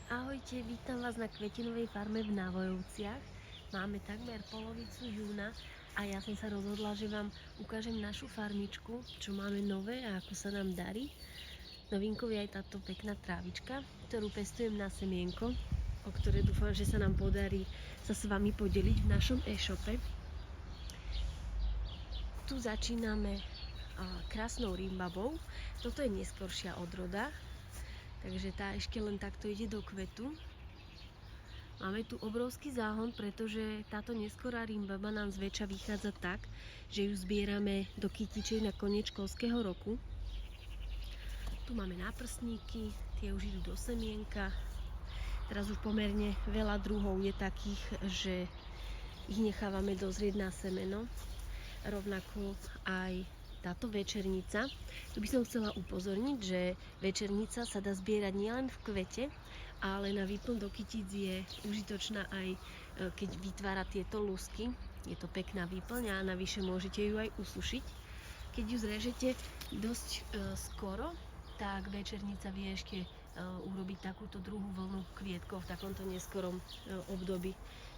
Ahojte, vítam vás na kvetinovej farme v Návojovciach. Máme takmer polovicu júna a ja som sa rozhodla, že vám ukážem našu farmičku, čo máme nové a ako sa nám darí. Novinkou je aj táto pekná trávička, ktorú pestujem na semienko, o ktoré dúfam, že sa nám podarí sa s vami podeliť v našom e-shope. Tu začíname krásnou rimbabou. Toto je neskoršia odroda, takže tá ešte len takto ide do kvetu. Máme tu obrovský záhon, pretože táto neskorá rimbaba nám zväčša vychádza tak, že ju zbierame do kytičiek na koniec školského roku. Tu máme náprstníky, tie už idú do semienka. Teraz už pomerne veľa druhov je takých, že ich nechávame dozrieť na semeno. Rovnako aj táto večernica. Tu by som chcela upozorniť, že večernica sa dá zbierať nielen v kvete, ale na výplň do kytíc je užitočná aj keď vytvára tieto lusky. Je to pekná výplň a navyše môžete ju aj usušiť. Keď ju zrežete dosť skoro, tak večernica vie ešte urobiť takúto druhú vlnu kvietkov v takomto neskorom období.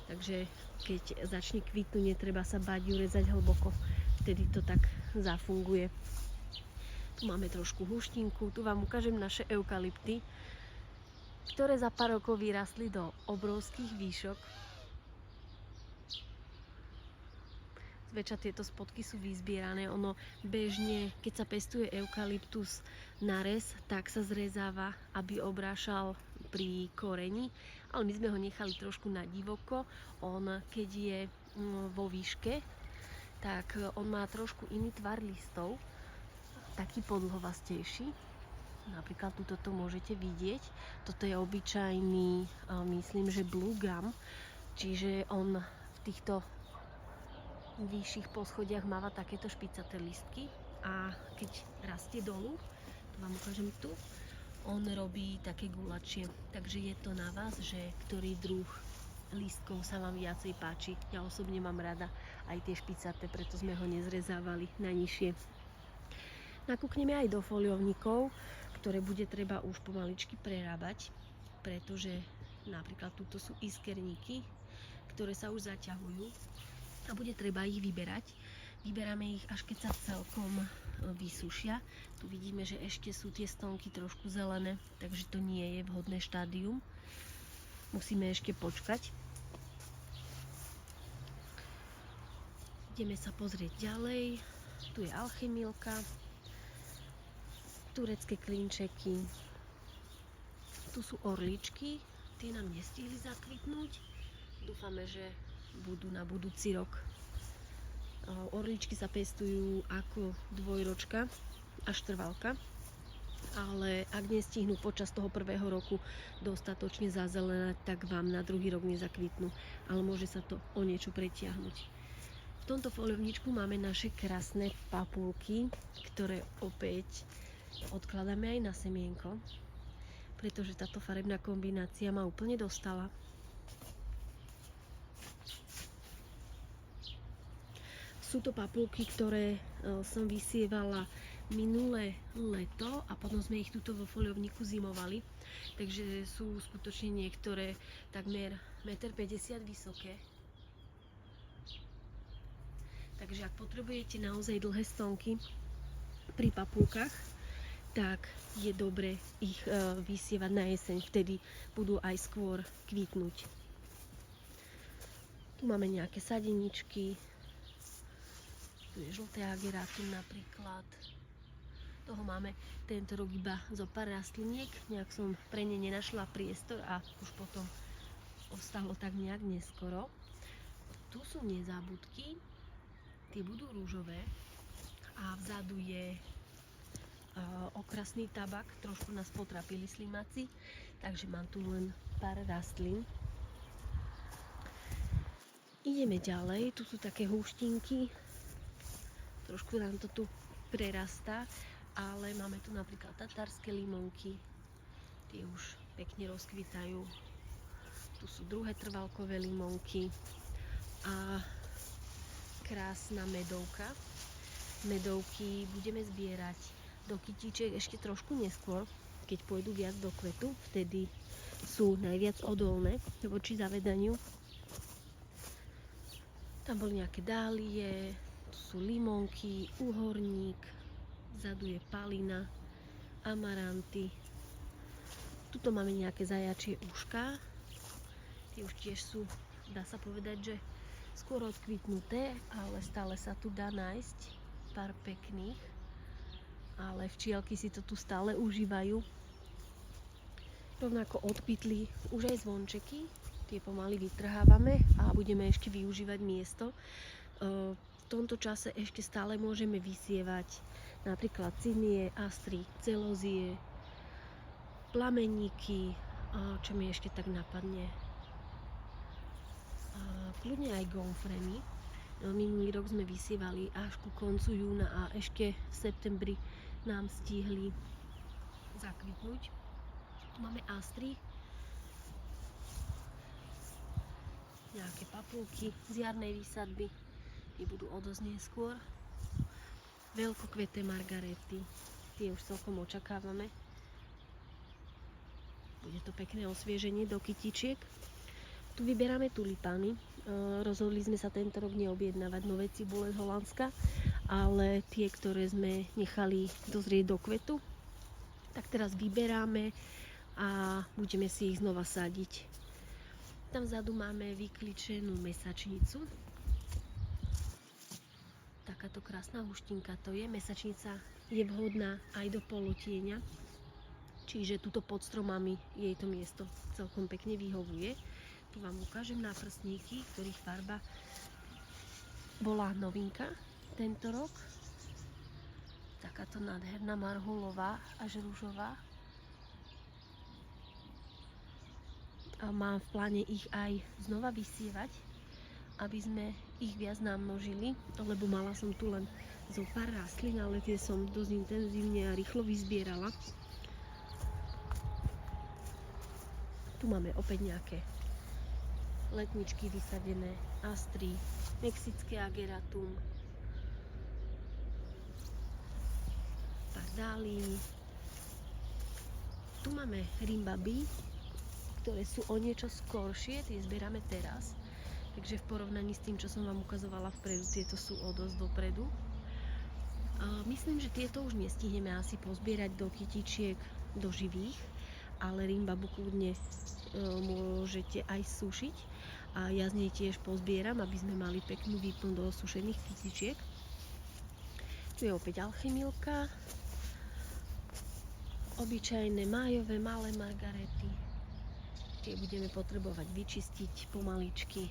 Takže keď začne kvitnúť, netreba sa báť ju rezať hlboko. Vtedy to tak zafunguje. Tu máme trošku huštinku, tu vám ukážem naše eukalypty, ktoré za pár rokov vyrastli do obrovských výšok. Zväčša tieto spodky sú vyzbierané. Ono bežne, keď sa pestuje eukalyptus na rez, tak sa zrezáva, aby obrášal pri koreni, ale my sme ho nechali trošku na divoko. On, keď je vo výške, tak on má trošku iný tvar listov, taký podlhovastejší. Napríklad tuto to môžete vidieť. Toto je obyčajný, myslím, že blue gum, čiže on v týchto vyšších poschodiach máva takéto špicaté listky a keď rastie dolu, to vám ukážem tu, on robí také gulačie. Takže je to na vás, že ktorý druh lístkov sa vám viacej páči. Ja osobne mám rada aj tie špicaté, preto sme ho nezrezávali na nižšie. Nakúkneme aj do foliovníkov, ktoré bude treba už pomaličky prerábať, pretože napríklad tuto sú iskerníky, ktoré sa už zaťahujú a bude treba ich vyberať. Vyberáme ich až keď sa celkom vysušia. Tu vidíme, že ešte sú tie stonky trošku zelené, takže to nie je vhodné štádium. Musíme ešte počkať. Ideme sa pozrieť ďalej. Tu je alchemilka, turecké klinčeky, tu sú orličky, tie nám nestihli zakvitnúť. Dúfame, že budú na budúci rok. Orličky sa pestujú ako dvojročka až trvalka, ale ak nestihnú počas toho prvého roku dostatočne zazelenať, tak vám na druhý rok nezakvitnú, ale môže sa to o niečo pretiahnuť. V tomto foliovničku máme naše krásne papulky, ktoré opäť odkladáme aj na semienko, pretože táto farebná kombinácia ma úplne dostala. Sú to papulky, ktoré som vysievala minulé leto a potom sme ich tuto vo foliovníku zimovali. Takže sú skutočne niektoré takmer 1,50 m vysoké. Takže ak potrebujete naozaj dlhé stonky pri papulkách, tak je dobre ich vysievať na jeseň, vtedy budú aj skôr kvitnúť. Tu máme nejaké sadeničky. Tu je žlté ageratum napríklad. Toho máme tento rok iba zo pár rastliniek. Nejak som pre ne nenašla priestor a už potom ostalo tak nejak neskoro. Tu sú nezábudky. Tie budú rúžové a vzadu je okrasný tabak. Trošku nás potrapili slimáci, takže mám tu len pár rastlín. Ideme ďalej. Tu sú také húštinky. Trošku nám to tu prerastá, ale máme tu napríklad tatárske limonky. Tie už pekne rozkvitajú. Tu sú druhé trvalkové limonky a krásna medovka. Medovky budeme zbierať do kytíček ešte trošku neskôr, keď pôjdu viac do kvetu, vtedy sú najviac odolné voči zavedaniu. Tam boli nejaké dálie, tu sú limonky, uhorník, vzadu je palina, amaranty. Tuto máme nejaké zajačie ušká. Tie už tiež sú, dá sa povedať, že skôr odkvitnuté, ale stále sa tu dá nájsť pár pekných. Ale včielky si to tu stále užívajú. Rovnako odkvitli už aj zvončeky. Tie pomaly vytrhávame a budeme ešte využívať miesto. V tomto čase ešte stále môžeme vysievať napríklad cynie, astry, celozie, plameníky, čo mi ešte tak napadne. Kľudne aj gomfreny. Minulý rok sme vysievali až ku koncu júna a ešte v septembri nám stihli zakvitnúť. Tu máme astry, nejaké papulky z jarnej výsadby, tie budú o dosť neskôr. Veľkokveté margarety, tie už celkom očakávame. Bude to pekné osvieženie do kytičiek. Tu vyberáme tulipány. Rozhodli sme sa tento rok neobjednávať nové cibule z Holandska, ale tie, ktoré sme nechali dozrieť do kvetu, tak teraz vyberáme a budeme si ich znova sadiť. Tam vzadu máme vykličenú mesačnicu. Takáto krásna huštinka to je. Mesačnica je vhodná aj do polotieňa, čiže tuto pod stromami jej to miesto celkom pekne vyhovuje. Tu vám ukážem náprstníky, ktorých farba bola novinka tento rok. Takáto nádherná marhulová až ružová. A mám v pláne ich aj znova vysievať, aby sme ich viac namnožili, lebo mala som tu len zo pár rastlín, ale tie som dosť intenzívne a rýchlo vyzbierala. Tu máme opäť nejaké letničky vysadené, astry, mexické ageratum, pár dálí. Tu máme rimbaby, ktoré sú o niečo skoršie, tie zberáme teraz. Takže v porovnaní s tým, čo som vám ukazovala vpredu, tieto sú o dosť dopredu. Myslím, že tieto už nestihneme asi pozbierať do kytičiek, do živých, ale rimbabu kľudne môžete aj sušiť. A ja z nej tiež pozbieram, aby sme mali peknú výplň do sušených kytičiek. Tu je opäť alchymilka. Obyčajné májové malé margarety. Tie budeme potrebovať vyčistiť pomaličky.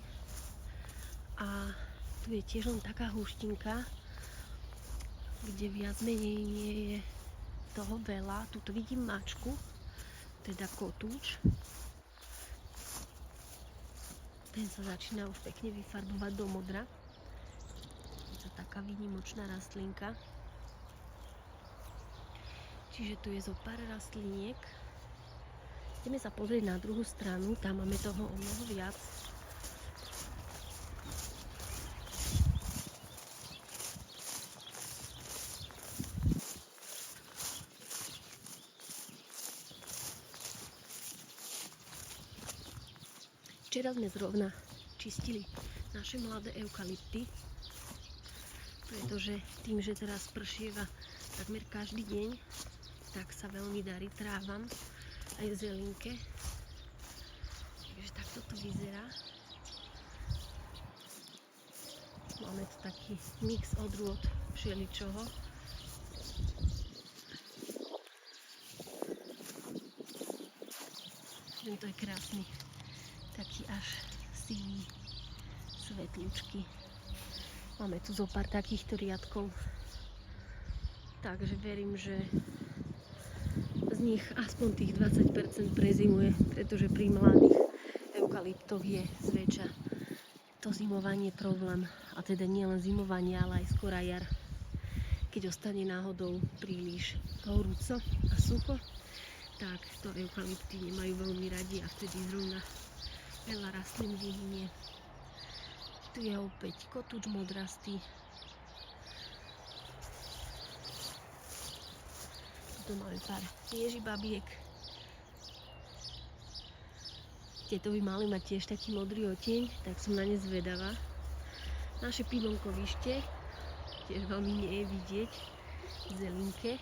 A tu je tiež len taká huštinka, kde viac menej nie je toho veľa. Tuto vidím mačku, teda kotúč. Ten sa začína už pekne vyfarbovať do modra. Je to taká výnimočná rastlinka. Čiže tu je zo pár rastliniek. Ideme sa pozrieť na druhú stranu, tam máme toho o mnoho viac. Včera sme zrovna čistili naše mladé eukalypty, pretože tým, že teraz pršieva takmer každý deň, tak sa veľmi darí trávam aj zelinke. Takže takto to vyzerá. Máme tu taký mix odrôd všeličoho. Tento je krásny. Taký až sivý, svetľučky. Máme tu zo pár takýchto riadkov. Takže verím, že z nich aspoň tých 20% prezimuje, pretože pri mladých eukalyptoch je zväčša to zimovanie problém. A teda nie len zimovanie, ale aj skorá jar. Keď ostane náhodou príliš horúco a sucho, tak to eukalypty nemajú veľmi radi a vtedy zrovna veľa rastlín vyhynie. Tu je opäť kotúč modrastý. Tu máme pár ježibabiek. Tieto by mali mať tiež taký modrý oteň, tak som na ne zvedavá. Naše pilonkovište, tiež veľmi nie je vidieť v zelinke.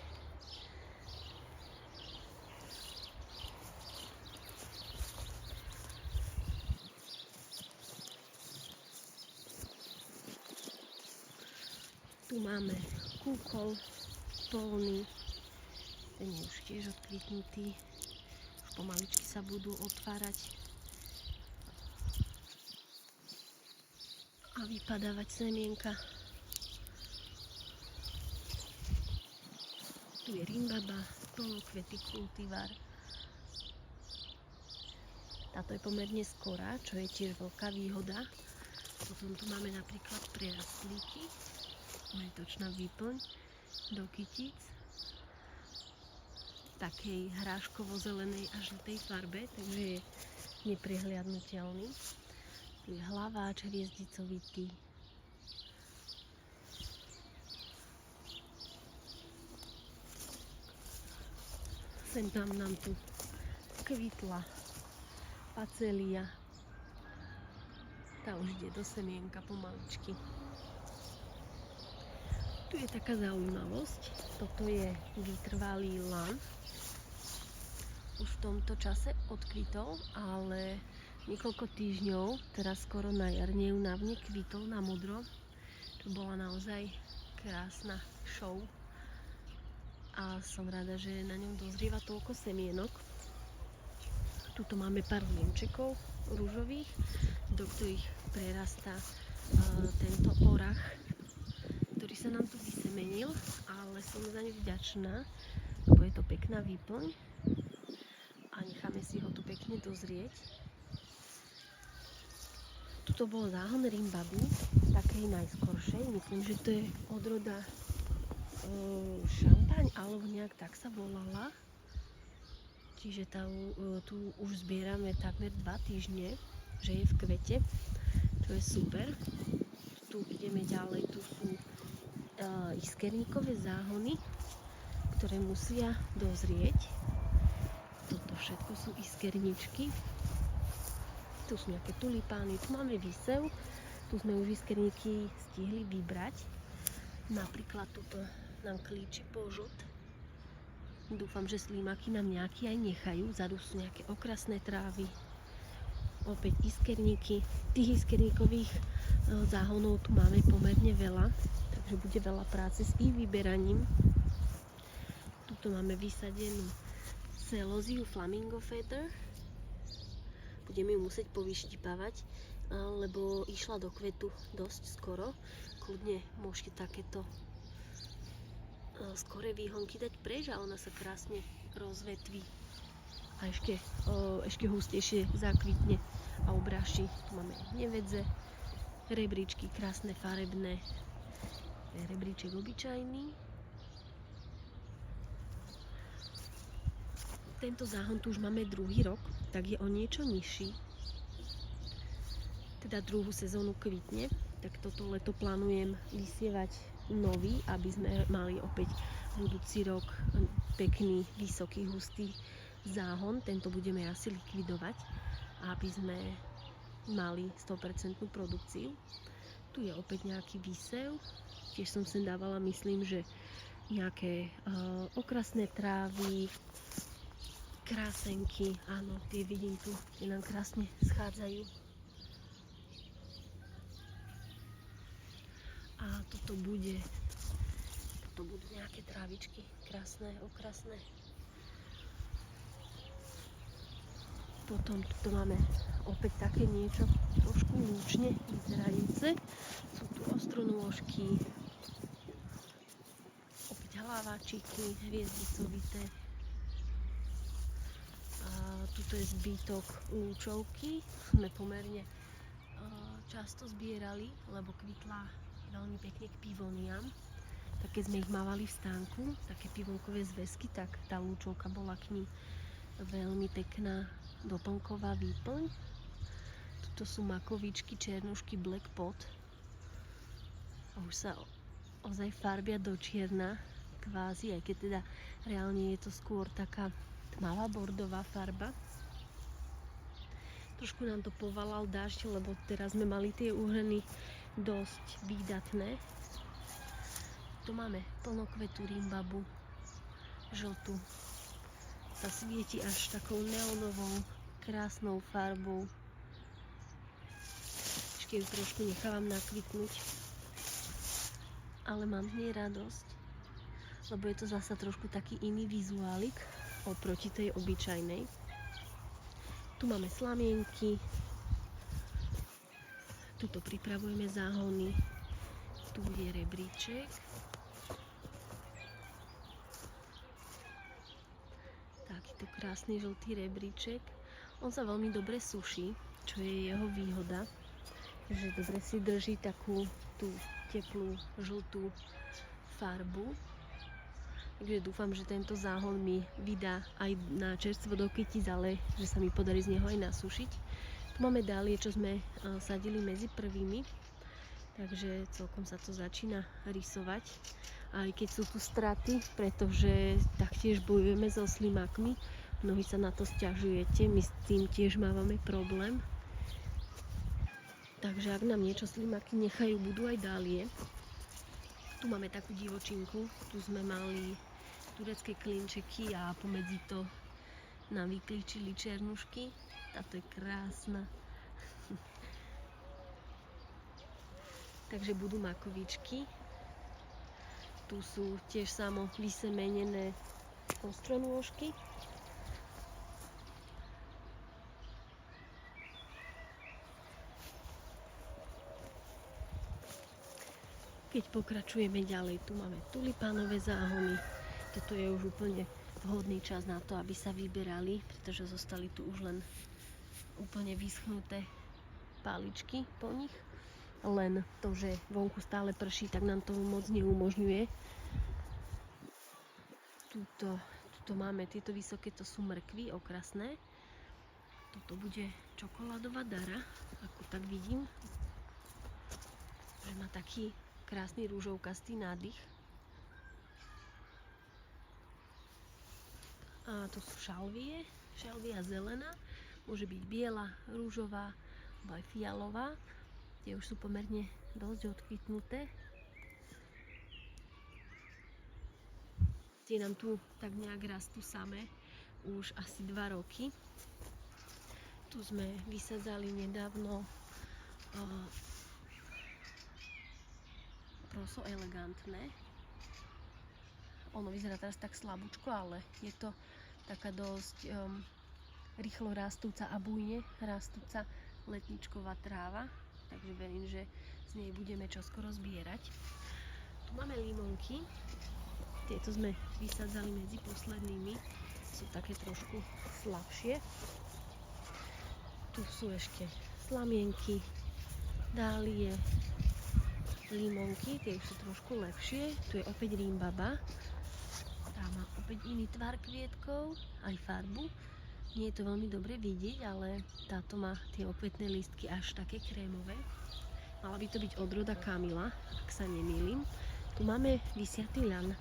Tu máme kúkol polný, ten je už tiež odkvitnutý, už pomaličky sa budú otvárať a vypadávať semienka. Tu je rimbaba, plnokvetý kultivár. Táto je pomerne skorá, čo je tiež veľká výhoda. Potom tu máme napríklad prerastlíky, metočná výplň do kytíc v takej hráškovo-zelenej a žltej farbe, takže je neprehliadnutelný. Tu je hlaváč hviezdicovitý. Sem tam nám tu kvitla facelia. Tá už ide do semienka pomaličky. Tu je taká zaujímavosť, toto je vytrvalý lan. Už v tomto čase odkvitol, ale niekoľko týždňov, teraz skoro na jar, neúnavne kvitol na modro. To bola naozaj krásna show a som rada, že na ňom dozrieva toľko semienok. Tuto máme pár liemčekov ružových, do ktorých prerastá tento orach, ktorý sa nám tu vysemenil, ale som za ňu vďačná, lebo je to pekná výplň a necháme si ho tu pekne dozrieť. Tuto bol záhon rimbaby, takej najskoršej, myslím, že to je odroda šampaň, alebo nejak tak sa volala. Čiže tu už zbierame takmer 2 týždne, že je v kvete, čo je super. Tu ideme ďalej, tu sú iskerníkové záhony, ktoré musia dozrieť. Toto všetko sú iskerničky. Tu sú nejaké tulipány, tu máme výsev, tu sme už iskerníky stihli vybrať. Napríklad tuto nám klíči požut. Dúfam, že slímaky nám nejaký aj nechajú. Vzadu sú nejaké okrasné trávy. Opäť iskerníky. Tých iskerníkových záhonov tu máme pomerne veľa, takže bude veľa práce s ich vyberaním. Tuto máme vysadenú celóziu Flamingo Feather. Budeme ju musieť povyštípavať, lebo išla do kvetu dosť skoro. Kľudne môžete takéto skoré výhonky dať preč a ona sa krásne rozvetví a ešte hustejšie zakvitne a obráši. Tu máme nevedze, rebríčky krásne farebné, rebríček obyčajný. Tento záhon tu už máme druhý rok, tak je o niečo nižší, teda druhú sezónu kvitne, tak toto leto plánujem vysievať nový, aby sme mali opäť budúci rok pekný, vysoký, hustý záhon. Tento budeme asi likvidovať, aby sme mali 100% produkciu. Tu je opäť nejaký výsev, tiež som sem dávala, myslím, že nejaké okrasné trávy, krásenky, áno, tie vidím tu, tie nám krásne schádzajú. A toto budú nejaké trávičky, krásne, okrasné. Potom tu máme opäť také niečo trošku lúčne vyzerajúce. Sú tu ostronôžky, opäť hlaváčiky, hviezdicovité. Tuto je zbytok lúčovky, sme pomerne často zbierali, lebo kvitla veľmi pekne k pivoniam. Tak keď sme ich mávali v stánku, také pivonkové zväzky, tak tá lúčovka bola k nim veľmi pekná doplnková výplň. Tuto sú makovičky, černušky Black Pot. A už sa ozaj farbia do čierna, kvázi, aj keď teda Reálne je to skôr taká tmavá bordová farba. Trošku nám to povalal dážď, lebo teraz sme mali tie úhrny dosť výdatné. Tu máme plnokvetu rimbabu, žltú. Sa svieti až takou neonovou, krásnou farbou. Ešte ju trošku nechávam nakvitnúť. Ale mám z nej radosť, lebo je to zasa trošku taký iný vizuálik oproti tej obyčajnej. Tu máme slamienky, tuto pripravujeme záhony, tu je rebríček. Takýto krásny žltý rebríček. On sa veľmi dobre suší, čo je jeho výhoda, že dobre si drží takú tú teplú žltú farbu. Takže dúfam, že tento záhon mi vydá aj na čerstvo do kytic, ale že sa mi podarí z neho aj nasúšiť. Tu máme dálie, čo sme sadili medzi prvými, takže celkom sa to začína rysovať. Aj keď sú tu straty, pretože taktiež bojujeme so slimákmi. Mnohí sa na to sťažujete, my s tým tiež mávame problém. Takže ak nám niečo slimáky nechajú, budú aj dálie. Tu máme takú divočinku, tu sme mali turecké klinčeky a pomedzi to nám vyklíčili černušky. Táto je krásna. Takže budú makovičky. Tu sú tiež samo vysemenené ostronôžky. Keď pokračujeme ďalej, tu máme tulipánové záhony. Toto je už úplne vhodný čas na to, aby sa vyberali, pretože zostali tu už len úplne vyschnuté páličky po nich. Len to, že vonku stále prší, tak nám to moc neumožňuje. Tuto máme tieto vysoké, to sú mrkvy okrasné. Toto bude čokoládová dara, ako tak vidím. Že má taký krásny rúžovkastý nádych. A to sú šalvie. Šalvia zelená. Môže byť biela, rúžová, alebo aj fialová. Tie už sú pomerne dosť odkvitnuté. Tie nám tu tak nejak rastú samé už asi 2 roky. Tu sme vysadzali nedávno proso elegantné. Ono vyzerá teraz tak slabúčko, ale je to taká dosť rýchlo rastúca a bujne rastúca letničková tráva. Takže verím, že z nej budeme čoskoro zbierať. Tu máme limonky. Tieto sme vysadzali medzi poslednými. Sú také trošku slabšie. Tu sú ešte slamienky, dálie, limonky, tie už sú trošku lepšie. Tu je opäť rimbaba. Tá má opäť iný tvar kvietkov, aj farbu. Nie je to veľmi dobre vidieť, ale táto má tie okvetné lístky až také krémové. Mala by to byť odroda Kamila, ak sa nemýlim. Tu máme vysiatý ľan.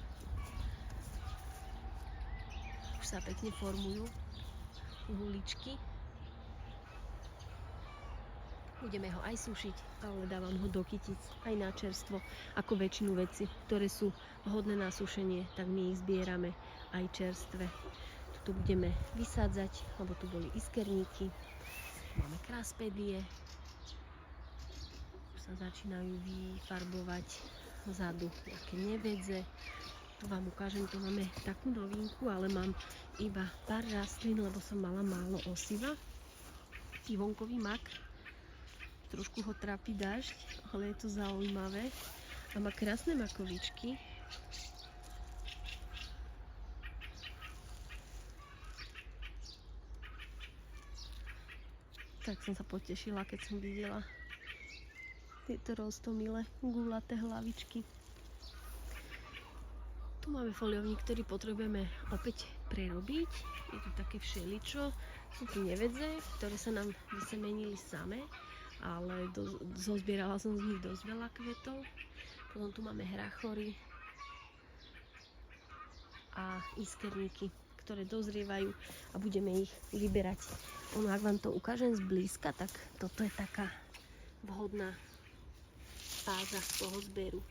Už sa pekne formujú guličky. Budeme ho aj sušiť, ale dávam ho do kytic aj na čerstvo. Ako väčšinu veci, ktoré sú vhodné na sušenie, tak my ich zbierame aj čerstve. Tu budeme vysádzať, lebo tu boli iskerníky. Máme kraspedie. Už sa začínajú vyfarbovať vzadu nejaké nevedze. Tu vám ukážem, tu máme takú novinku, ale mám iba pár rastlín, lebo som mala málo osiva. Ivonkový mak. Trošku ho trápi dážď, ale je to zaujímavé. A má krásne makovičky. Tak som sa potešila, keď som videla tieto roztomilé gulaté hlavičky. Tu máme foliovník, ktorý potrebujeme opäť prerobiť. Je tu také všeličo. Sú tu nevedze, ktoré sa nám vysemenili samé, ale zozbierala som z nich dosť veľa kvetov. Potom tu máme hrachory a iskerníky, ktoré dozrievajú a budeme ich vyberať. Ono, ak vám to ukážem zblízka, tak toto je taká vhodná fáza toho zberu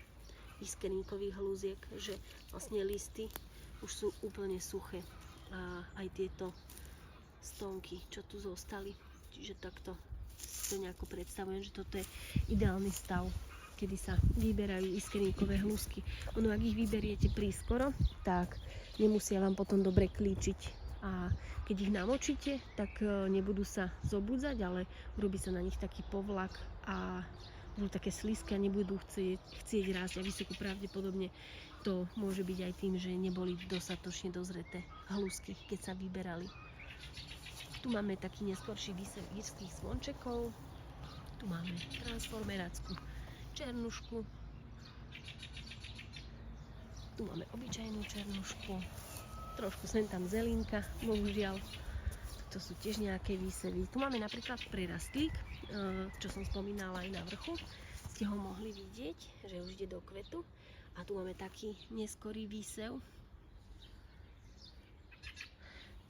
iskerníkových hluziek, že vlastne listy už sú úplne suché a aj tieto stonky, čo tu zostali. Čiže takto si to nejako predstavujem, že toto je ideálny stav, kedy sa vyberajú iskerníkové hlusky. Ono, ak ich vyberiete prískoro, tak nemusia vám potom dobre klíčiť. A keď ich namočíte, tak nebudú sa zobudzať, ale urobí sa na nich taký povlak a budú také slízke a nebudú chcieť rásť a vysoko pravdepodobne to môže byť aj tým, že neboli dostatočne dozreté hlusky, keď sa vyberali. Tu máme taký neskorší výsev írskych zvončekov. Tu máme transformerácku černušku. Tu máme obyčajnú černušku. Trošku sem tam zelinka, bohužiaľ. To sú tiež nejaké výsevy. Tu máme napríklad prerastlík, čo som spomínala aj na vrchu. Ste ho mohli vidieť, že už ide do kvetu. A tu máme taký neskorý výsev.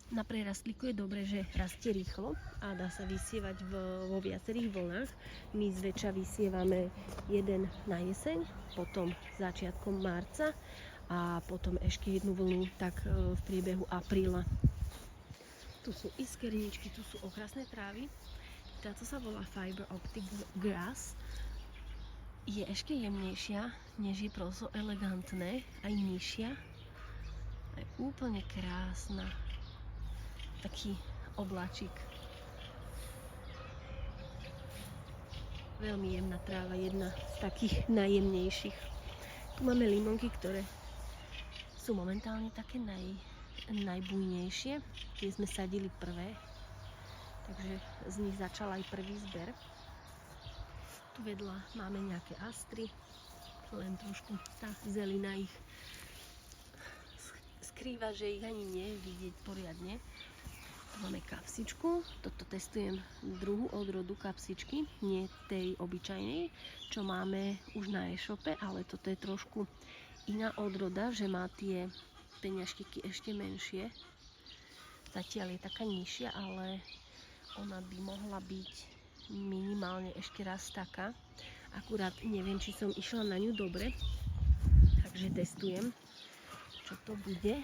Na prerastlíku je dobré, že rastie rýchlo a dá sa vysievať vo viacerých vlnách. My zväčša vysievame jeden na jeseň, potom začiatkom marca a potom ešte jednu vlnu tak v priebehu apríla. Tu sú iskerničky, tu sú okrasné trávy. Táto sa volá Fiber Optic Grass. Je ešte jemnejšia, než je proso elegantné, aj nižšia. Je úplne krásna. Taký obláčik. Veľmi jemná tráva, jedna z takých najjemnejších. Tu máme limonky, ktoré sú momentálne také najbujnejšie. Tie sme sadili prvé, takže z nich začal aj prvý zber. Tu vedľa máme nejaké astry, len trošku tá zelina ich skrýva, že ich ani nie je vidieť poriadne. Máme kapsičku, toto testujem druhú odrodu kapsičky, nie tej obyčajnej, čo máme už na e-shope, ale toto je trošku iná odroda, že má tie peňažtiky ešte menšie. Zatiaľ je taká nižšia, ale ona by mohla byť minimálne ešte raz taká. Akurát neviem, či som išla na ňu dobre, takže testujem, čo to bude,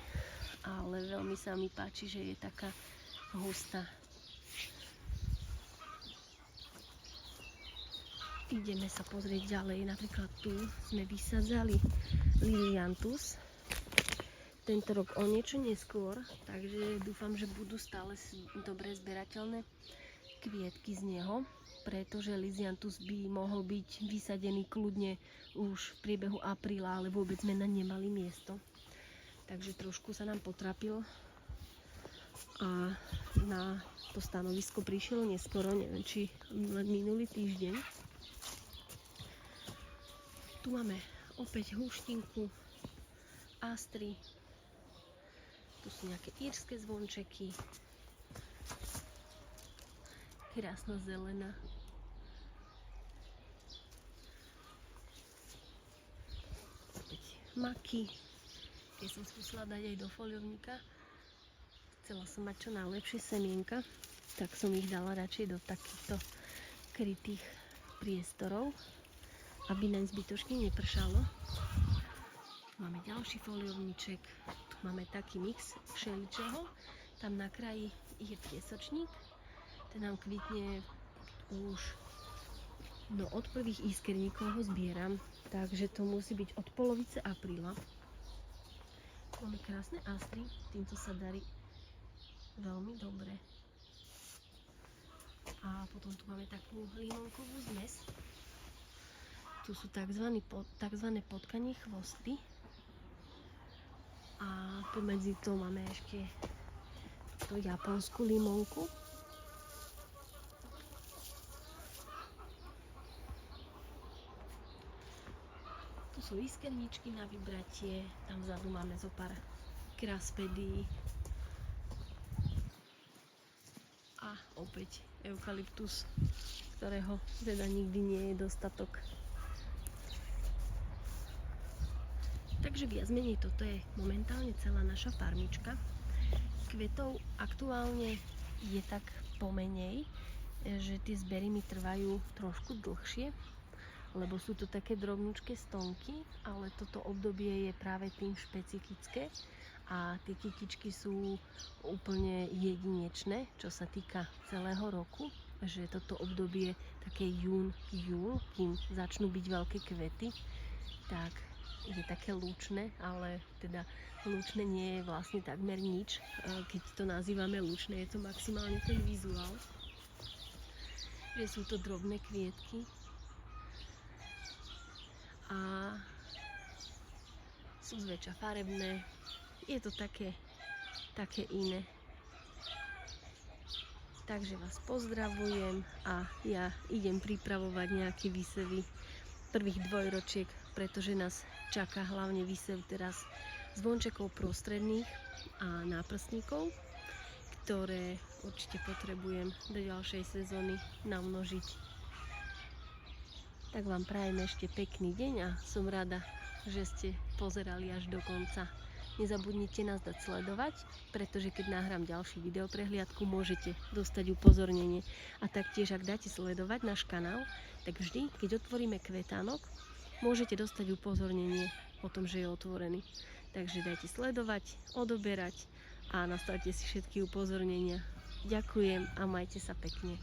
ale veľmi sa mi páči, že je taká hustá. Ideme sa pozrieť ďalej. Napríklad tu sme vysadzali Lilianthus. Tento rok o niečo neskôr, takže dúfam, že budú stále dobre zberateľné kvietky z neho, pretože Lilianthus by mohol byť vysadený kľudne už v priebehu apríla, ale vôbec sme na nemali miesto. Takže trošku sa nám potrapil a na to stanovisko prišiel neskoro, neviem, či len minulý týždeň. Tu máme opäť húštinku, astry, tu sú nejaké írske zvončeky, krásna zelená. Opäť maky, keď som skúsila dať aj do foliovníka. Chcela som mať čo najlepšie semienka, tak som ich dala radšej do takýchto krytých priestorov, aby naň zbytočne nepršalo. Máme ďalší foliovníček, tu máme taký mix všeličoho, tam na kraji je piesočník, ten nám kvitne už od prvých iskerníkov ho zbieram, takže to musí byť od polovice apríla. Máme krásne astry, týmto sa darí veľmi dobre. A potom tu máme takú limonkovú zmes. Tu sú tzv. Potkanie chvosty. A pomedzi to máme ešte tú japonskú limonku. Tu sú iskerničky na vybratie. Tam vzadu máme zo pár kraspedií. A opäť eukalyptus, ktorého teda nikdy nie je dostatok. Tak Takže viac menej toto je momentálne celá naša farmička. Kvetov aktuálne je tak pomenej, že tie zbery mi trvajú trošku dlhšie, lebo sú to také drobnúčké stonky, ale toto obdobie je práve tým špecifické a tie kytičky sú úplne jedinečné, čo sa týka celého roku, že toto obdobie také júl, kým začnú byť veľké kvety, tak je také lúčne, ale teda lúčne nie je vlastne takmer nič. Keď to nazývame lúčne, je to maximálne ten vizuál, že sú to drobné kvietky a sú zväčša farebné. Je to také iné. Takže vás pozdravujem a ja idem pripravovať nejaké výsevy prvých dvojročiek, pretože nás čaká hlavne výsev teraz zvončekov prostredných a náprstníkov, ktoré určite potrebujem do ďalšej sezóny namnožiť. Tak vám prajem ešte pekný deň a som rada, že ste pozerali až do konca. Nezabudnite nás dať sledovať, pretože keď nahrám ďalší video prehliadku, môžete dostať upozornenie. A taktiež, ak dáte sledovať náš kanál, tak vždy, keď otvoríme kvetánok, môžete dostať upozornenie o tom, že je otvorený. Takže dajte sledovať, odoberať a nastavte si všetky upozornenia. Ďakujem a majte sa pekne.